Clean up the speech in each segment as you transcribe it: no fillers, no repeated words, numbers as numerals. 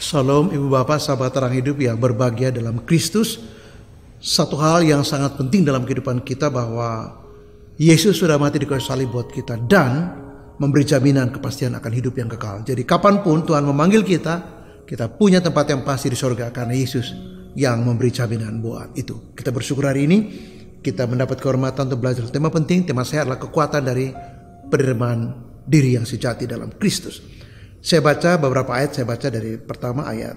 Salam Ibu Bapak, sahabat terang hidup yang berbahagia dalam Kristus. Satu hal yang sangat penting dalam kehidupan kita bahwa Yesus sudah mati di kayu salib buat kita dan memberi jaminan kepastian akan hidup yang kekal. Jadi kapanpun Tuhan memanggil kita, kita punya tempat yang pasti di sorga karena Yesus yang memberi jaminan buat itu. Kita bersyukur hari ini kita mendapat kehormatan untuk belajar tema penting. Tema saya adalah kekuatan dari penerimaan diri yang sejati dalam Kristus. Saya baca beberapa ayat, saya baca dari pertama ayat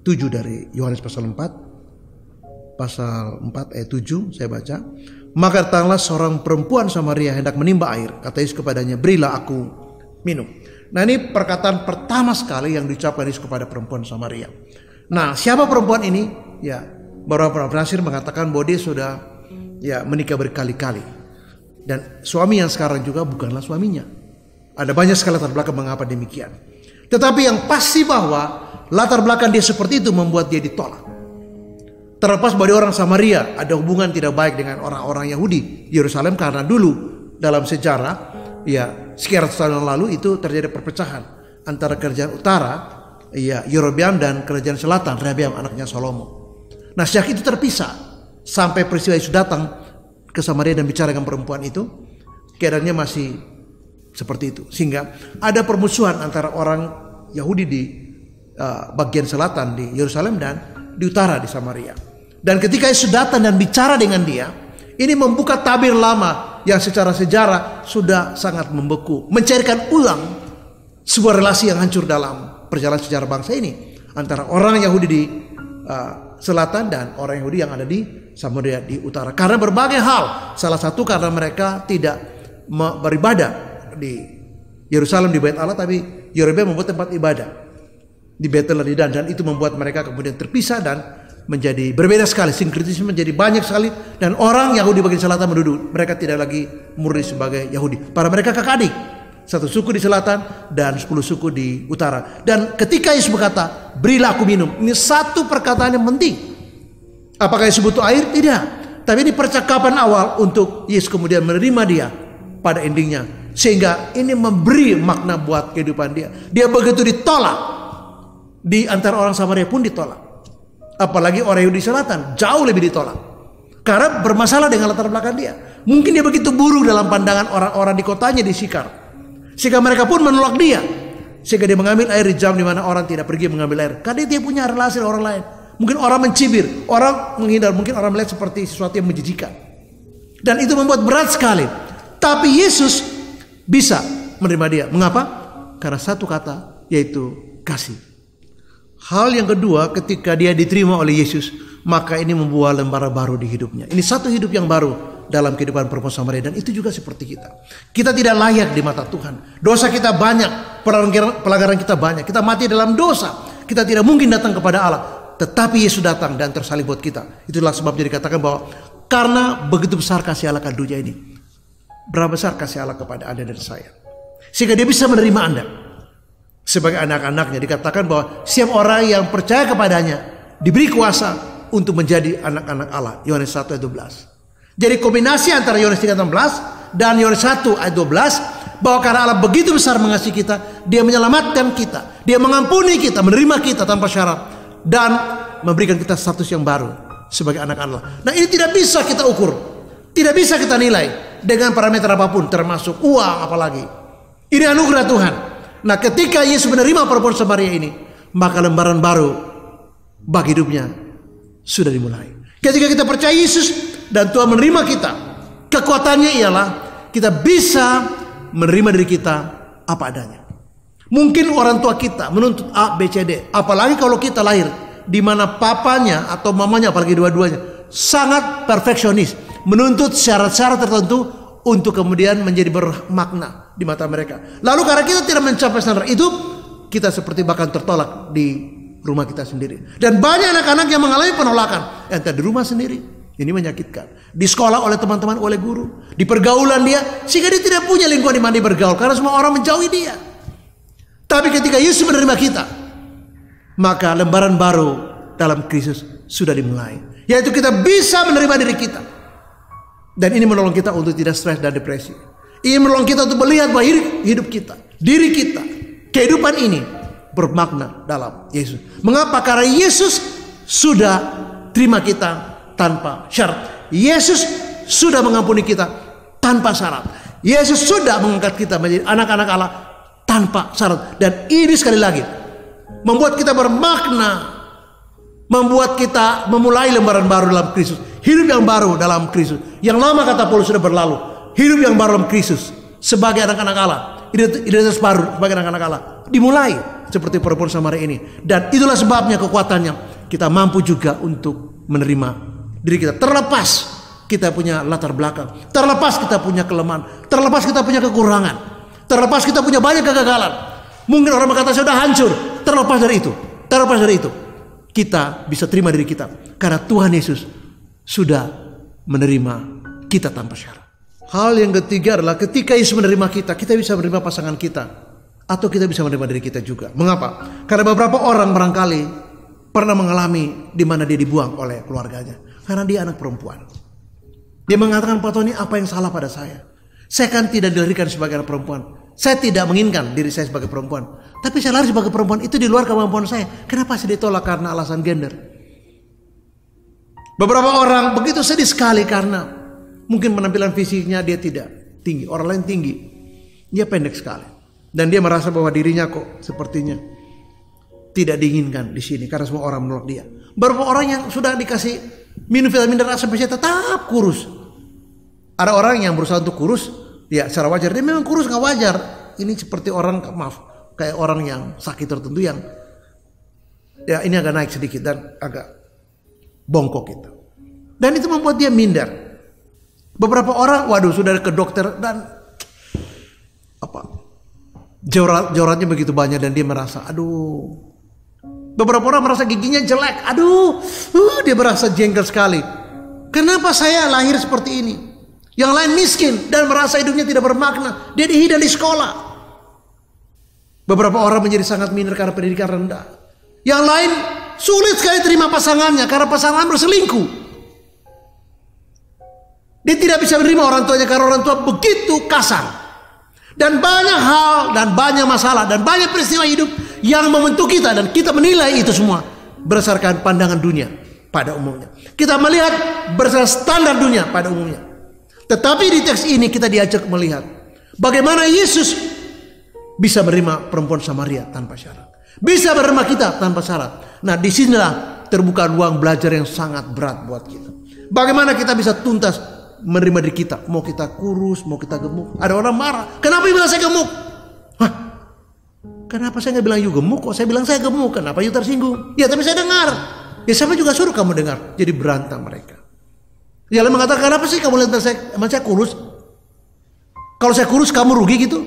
7 dari Yohanes pasal 4. Pasal 4 ayat 7 saya baca. Maka datanglah seorang perempuan Samaria hendak menimba air. Kata Yesus kepadanya, berilah aku minum. Nah, ini perkataan pertama sekali yang diucapkan Yesus kepada perempuan Samaria. Nah, siapa perempuan ini? Ya, beberapa penafsir mengatakan bahwa dia sudah menikah berkali-kali. Dan suami yang sekarang juga bukanlah suaminya. Ada banyak sekali latar belakang mengapa demikian. Tetapi yang pasti bahwa latar belakang dia seperti itu membuat dia ditolak. Terlepas bahwa orang Samaria ada hubungan tidak baik dengan orang-orang Yahudi di Yerusalem karena dulu dalam sejarah sekitar 100 tahun yang lalu itu terjadi perpecahan antara kerajaan utara Yerobeam dan kerajaan selatan Rehabeam anaknya Salomo. Nah, sejak itu terpisah sampai peristiwa Yesus datang ke Samaria dan bicara dengan perempuan itu, keadaannya masih seperti itu. Sehingga ada permusuhan antara orang Yahudi di bagian selatan di Yerusalem dan di utara di Samaria. Dan ketika Yesus datang dan bicara dengan dia, ini membuka tabir lama yang secara sejarah sudah sangat membeku, mencairkan ulang sebuah relasi yang hancur dalam perjalanan sejarah bangsa ini antara orang Yahudi di selatan dan orang Yahudi yang ada di Samaria di utara. Karena berbagai hal, salah satu karena mereka tidak beribadah di Yerusalem di Bait Allah, tapi Yerobeam membuat tempat ibadah di Betel dan itu membuat mereka kemudian terpisah dan menjadi berbeda sekali, sinkretisme menjadi banyak sekali, dan orang Yahudi bagian selatan menduduk. Mereka tidak lagi murni sebagai Yahudi. Para mereka kakak adik, satu suku di selatan dan 10 suku di utara. Dan ketika Yesus berkata, berilah aku minum, ini satu perkataan yang penting. Apakah Yesus butuh air? Tidak. Tapi ini percakapan awal untuk Yesus kemudian menerima dia pada endingnya. Sehingga ini memberi makna buat kehidupan dia. Dia begitu ditolak, di antara orang Samaria pun ditolak. Apalagi orang Yahudi selatan jauh lebih ditolak karena bermasalah dengan latar belakang dia. Mungkin dia begitu buruk dalam pandangan orang-orang di kotanya di Sikar, sehingga mereka pun menolak dia. Sehingga dia mengambil air di jam di mana orang tidak pergi mengambil air, karena dia punya relasi dengan orang lain. Mungkin orang mencibir, orang menghindar, mungkin orang melihat seperti sesuatu yang menjijikan, dan itu membuat berat sekali. Tapi Yesus bisa menerima dia. Mengapa? Karena satu kata, yaitu kasih. Hal yang kedua, ketika dia diterima oleh Yesus, maka ini membuat lembaran baru di hidupnya. Ini satu hidup yang baru dalam kehidupan perempuan Samaria, dan itu juga seperti kita. Kita tidak layak di mata Tuhan. Dosa kita banyak, pelanggaran kita banyak. Kita mati dalam dosa. Kita tidak mungkin datang kepada Allah. Tetapi Yesus datang dan tersalib buat kita. Itulah sebabnya dikatakan bahwa karena begitu besar kasih Allah akan dunia ini. Berapa besar kasih Allah kepada Anda dan saya, sehingga dia bisa menerima Anda sebagai anak-anaknya. Dikatakan bahwa setiap orang yang percaya kepadanya diberi kuasa untuk menjadi anak-anak Allah. Yohanes 1 ayat 12. Jadi kombinasi antara Yohanes 3:16 dan Yohanes 1 ayat 12, bahwa karena Allah begitu besar mengasihi kita, dia menyelamatkan kita, dia mengampuni kita, menerima kita tanpa syarat, dan memberikan kita status yang baru sebagai anak Allah. Nah, ini tidak bisa kita ukur, tidak bisa kita nilai dengan parameter apapun, termasuk uang apalagi. Ini anugerah Tuhan. Nah, ketika Yesus menerima perempuan Samaria ini, maka lembaran baru bagi hidupnya sudah dimulai. Ketika kita percaya Yesus dan Tuhan menerima kita, kekuatannya ialah kita bisa menerima diri kita apa adanya. Mungkin orang tua kita menuntut A, B, C, D. Apalagi kalau kita lahir di mana papanya atau mamanya, apalagi dua-duanya, sangat perfeksionis, menuntut syarat-syarat tertentu untuk kemudian menjadi bermakna di mata mereka. Lalu karena kita tidak mencapai standar itu, kita seperti bahkan tertolak di rumah kita sendiri. Dan banyak anak-anak yang mengalami penolakan, entah di rumah sendiri, ini menyakitkan, di sekolah oleh teman-teman, oleh guru, di pergaulan dia, sehingga dia tidak punya lingkungan di mana dia bergaul karena semua orang menjauhi dia. Tapi ketika Yesus menerima kita, maka lembaran baru dalam Kristus sudah dimulai, yaitu kita bisa menerima diri kita. Dan ini menolong kita untuk tidak stres dan depresi. Ini menolong kita untuk melihat bahwa hidup kita, diri kita, kehidupan ini bermakna dalam Yesus. Mengapa? Karena Yesus sudah terima kita tanpa syarat. Yesus sudah mengampuni kita tanpa syarat. Yesus sudah mengangkat kita menjadi anak-anak Allah tanpa syarat. Dan ini sekali lagi membuat kita bermakna, membuat kita memulai lembaran baru dalam Kristus. Hidup yang baru dalam Kristus. Yang lama, kata Paulus, sudah berlalu. Hidup yang baru dalam Kristus sebagai anak-anak Allah. Identitas baru sebagai anak-anak Allah dimulai seperti perempuan Samaria ini. Dan itulah sebabnya, kekuatannya, kita mampu juga untuk menerima diri kita. Terlepas kita punya latar belakang, terlepas kita punya kelemahan, terlepas kita punya kekurangan, terlepas kita punya banyak kegagalan. Mungkin orang berkata saya sudah hancur. Terlepas dari itu, kita bisa terima diri kita karena Tuhan Yesus sudah menerima kita tanpa syarat. Hal yang ketiga adalah ketika Yesus menerima kita, kita bisa menerima pasangan kita, atau kita bisa menerima diri kita juga. Mengapa? Karena beberapa orang barangkali pernah mengalami di mana dia dibuang oleh keluarganya karena dia anak perempuan. Dia mengatakan, Pak Tony, apa yang salah pada saya? Saya kan tidak dilahirkan sebagai anak perempuan. Saya tidak menginginkan diri saya sebagai perempuan, tapi saya lahir sebagai perempuan. Itu di luar kemampuan saya. Kenapa saya ditolak karena alasan gender? Beberapa orang begitu sedih sekali karena mungkin penampilan fisiknya dia tidak tinggi, orang lain tinggi, dia pendek sekali, dan dia merasa bahwa dirinya kok sepertinya tidak diinginkan di sini karena semua orang menolak dia. Beberapa orang yang sudah dikasih minum vitamin dan sampai tetap kurus. Ada orang yang berusaha untuk kurus, ya secara wajar dia memang kurus, nggak wajar. Ini seperti orang, maaf, kayak orang yang sakit tertentu yang ya ini agak naik sedikit dan agak bongkok gitu. Dan itu membuat dia minder. Beberapa orang, waduh, sudah ke dokter dan jerawatnya begitu banyak dan dia merasa, aduh. Beberapa orang merasa giginya jelek, aduh, dia merasa jengkel sekali. Kenapa saya lahir seperti ini? Yang lain miskin dan merasa hidupnya tidak bermakna. Dia dihina di sekolah. Beberapa orang menjadi sangat minder karena pendidikan rendah. Yang lain sulit sekali terima pasangannya karena pasangan berselingkuh. Dia tidak bisa menerima orang tuanya karena orang tua begitu kasar. Dan banyak hal dan banyak masalah dan banyak peristiwa hidup yang membentuk kita, dan kita menilai itu semua berdasarkan pandangan dunia pada umumnya. Kita melihat berdasarkan standar dunia pada umumnya. Tetapi di teks ini kita diajak melihat bagaimana Yesus bisa menerima perempuan Samaria tanpa syarat. Bisa menerima kita tanpa syarat. Nah, disinilah terbuka ruang belajar yang sangat berat buat kita. Bagaimana kita bisa tuntas menerima diri kita. Mau kita kurus, mau kita gemuk. Ada orang marah. Kenapa bilang saya gemuk? Hah? Kenapa saya nggak bilang you gemuk? Kok saya bilang saya gemuk? Kenapa you tersinggung? Ya tapi saya dengar. Ya siapa juga suruh kamu dengar. Jadi berantem mereka. Ya lalu mengatakan, kenapa sih kamu lihat saya? Emang saya kurus? Kalau saya kurus kamu rugi gitu?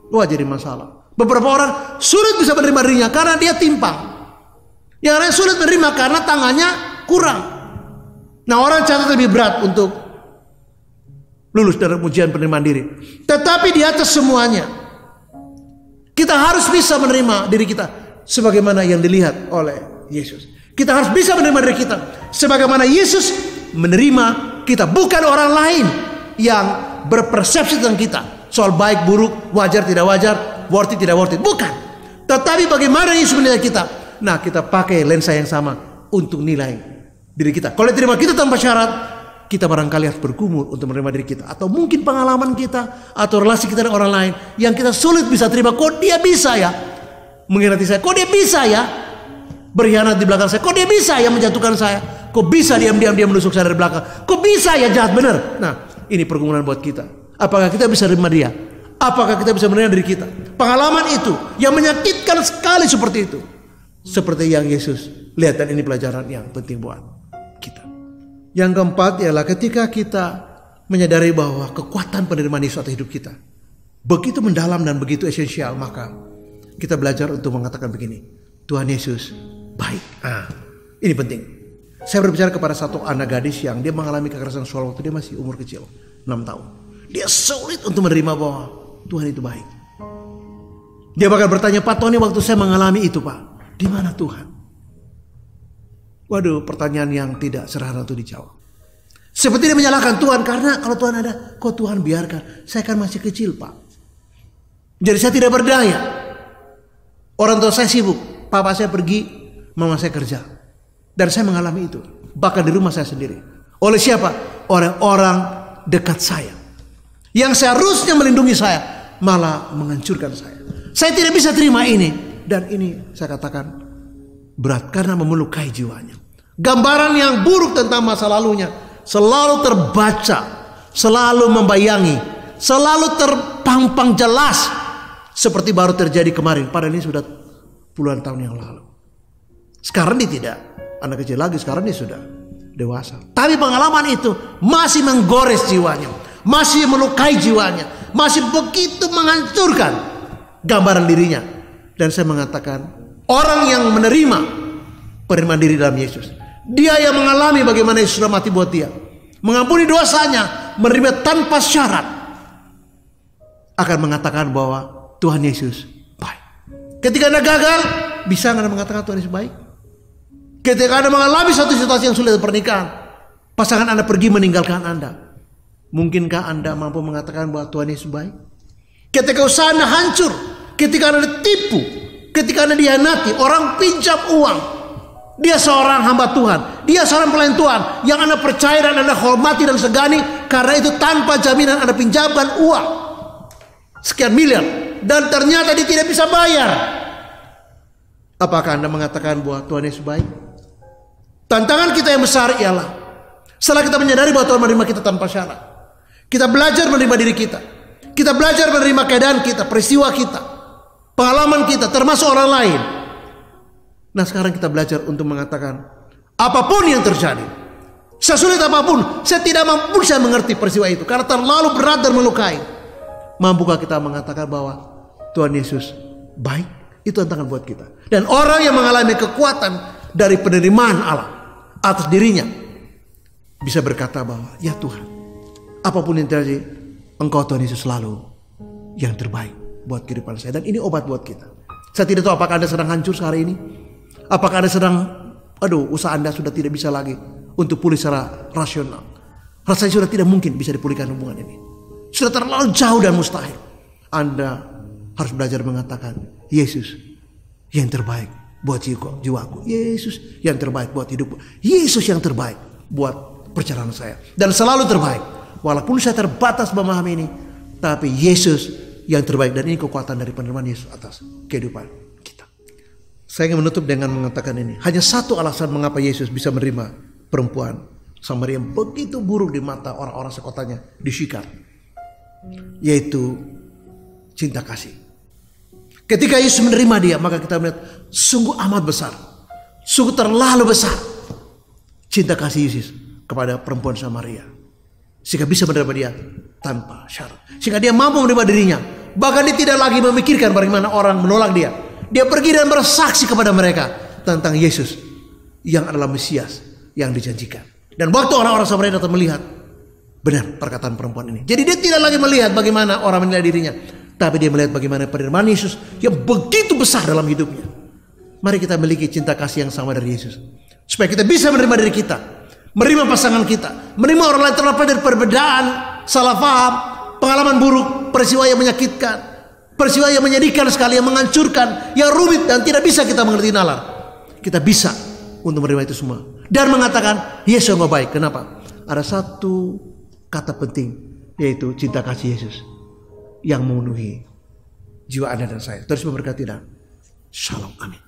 Wah, jadi masalah. Beberapa orang sulit bisa menerima dirinya karena dia timpang. Yang lain sulit menerima karena tangannya kurang. Nah, orang catat lebih berat untuk lulus dari ujian penerimaan diri. Tetapi di atas semuanya, kita harus bisa menerima diri kita sebagaimana yang dilihat oleh Yesus. Kita harus bisa menerima diri kita sebagaimana Yesus menerima kita. Bukan orang lain yang berpersepsi tentang kita soal baik, buruk, wajar, tidak wajar, worth it, tidak worth it. Bukan. Tetapi bagaimana Yesus menilai kita. Nah, kita pakai lensa yang sama untuk nilai diri kita. Kalau diterima kita tanpa syarat, kita barangkali harus bergumul untuk menerima diri kita. Atau mungkin pengalaman kita atau relasi kita dengan orang lain yang kita sulit bisa terima. Kok dia bisa ya mengkhianati saya? Kok dia bisa ya berkhianat di belakang saya? Kok dia bisa ya menjatuhkan saya? Kok bisa diam-diam dia menusuk saya dari belakang? Kok bisa ya jahat benar? Nah, ini pergumulan buat kita. Apakah kita bisa menerima dia? Apakah kita bisa menerima diri kita? Pengalaman itu yang menyakitkan sekali seperti itu. Seperti yang Yesus lihat, dan ini pelajaran yang penting buat kita. Yang keempat ialah ketika kita menyadari bahwa kekuatan penerimaan Yesus atas hidup kita begitu mendalam dan begitu esensial, maka kita belajar untuk mengatakan begini, Tuhan Yesus baik. Ini penting. Saya berbicara kepada satu anak gadis yang dia mengalami kekerasan seksual waktu dia masih umur kecil, 6 tahun. Dia sulit untuk menerima bahwa Tuhan itu baik. Dia bakal bertanya, Pak Tony, waktu saya mengalami itu, Pak, di mana Tuhan? Waduh, pertanyaan yang tidak sederhana untuk dijawab. Seperti dia menyalahkan Tuhan, karena kalau Tuhan ada, kok Tuhan biarkan? Saya kan masih kecil, Pak. Jadi saya tidak berdaya. Orang tua saya sibuk, papa saya pergi, mama saya kerja. Dan saya mengalami itu, bahkan di rumah saya sendiri. Oleh siapa? Orang-orang dekat saya, yang seharusnya melindungi saya, malah menghancurkan saya. Saya tidak bisa terima ini. Dan ini saya katakan berat karena memelukai jiwanya. Gambaran yang buruk tentang masa lalunya selalu terbaca, selalu membayangi, selalu terpampang jelas, seperti baru terjadi kemarin. Padahal ini sudah puluhan tahun yang lalu. Sekarang dia tidak anak kecil lagi, sekarang dia sudah dewasa. Tapi pengalaman itu masih menggores jiwanya, masih melukai jiwanya, masih begitu menghancurkan gambaran dirinya. Dan saya mengatakan, orang yang menerima penerimaan diri dalam Yesus, dia yang mengalami bagaimana Yesus sudah mati buat dia, mengampuni dosanya, menerima tanpa syarat, akan mengatakan bahwa Tuhan Yesus baik. Ketika Anda gagal, bisa Anda mengatakan Tuhan Yesus baik? Ketika Anda mengalami satu situasi yang sulit pernikahan, pasangan Anda pergi meninggalkan Anda, mungkinkah Anda mampu mengatakan bahwa Tuhan Yesus baik? Ketika usaha Anda hancur, ketika Anda ditipu, ketika Anda dihianati, orang pinjam uang, dia seorang hamba Tuhan, dia seorang pelayan Tuhan yang Anda percaya dan Anda hormati dan segani, karena itu tanpa jaminan Anda pinjamkan uang sekian miliar dan ternyata dia tidak bisa bayar. Apakah Anda mengatakan bahwa Tuhan Yesus baik? Tantangan kita yang besar ialah setelah kita menyadari bahwa Tuhan menerima kita tanpa syarat, kita belajar menerima diri kita. Kita belajar menerima keadaan kita, peristiwa kita, pengalaman kita, termasuk orang lain. Nah sekarang kita belajar untuk mengatakan, apapun yang terjadi, sesulit apapun, saya tidak mampu saya mengerti peristiwa itu karena terlalu berat dan melukai. Mampukah kita mengatakan bahwa Tuhan Yesus baik? Itu tantangan buat kita. Dan orang yang mengalami kekuatan dari penerimaan Allah atas dirinya bisa berkata bahwa ya Tuhan, apapun yang terjadi, Engkau Tuhan Yesus selalu yang terbaik buat kehidupan saya. Dan ini obat buat kita. Saya tidak tahu apakah Anda sedang hancur hari ini. Apakah Anda sedang, usaha Anda sudah tidak bisa lagi untuk pulih secara rasional. Rasanya sudah tidak mungkin bisa dipulihkan hubungan ini. Sudah terlalu jauh dan mustahil. Anda harus belajar mengatakan, Yesus yang terbaik buat jiwaku. Yesus yang terbaik buat hidupku. Yesus yang terbaik buat perjalanan saya. Dan selalu terbaik. Walaupun saya terbatas memahami ini, tapi Yesus yang terbaik. Dan ini kekuatan dari penerimaan Yesus atas kehidupan kita. Saya ingin menutup dengan mengatakan ini. Hanya satu alasan mengapa Yesus bisa menerima perempuan Samaria yang begitu buruk di mata orang-orang sekotanya di Syikar, yaitu cinta kasih. Ketika Yesus menerima dia, maka kita melihat sungguh amat besar, sungguh terlalu besar cinta kasih Yesus kepada perempuan Samaria, sehingga bisa menerima dia tanpa syarat, sehingga dia mampu menerima dirinya. Bahkan dia tidak lagi memikirkan bagaimana orang menolak dia. Dia pergi dan bersaksi kepada mereka tentang Yesus yang adalah Mesias yang dijanjikan. Dan waktu orang-orang Samaria datang melihat, benar perkataan perempuan ini. Jadi dia tidak lagi melihat bagaimana orang menilai dirinya, tapi dia melihat bagaimana penerimaan Yesus yang begitu besar dalam hidupnya. Mari kita memiliki cinta kasih yang sama dari Yesus, supaya kita bisa menerima diri kita, menerima pasangan kita, menerima orang lain terlepas dari perbedaan, salah paham, pengalaman buruk, peristiwa yang menyakitkan, peristiwa yang menyedihkan sekali, yang menghancurkan, yang rumit dan tidak bisa kita mengerti nalar. Kita bisa untuk menerima itu semua dan mengatakan Yesus yang baik. Kenapa? Ada satu kata penting, yaitu cinta kasih Yesus yang memenuhi jiwa Anda dan saya. Terus memberkati dan shalom, amin.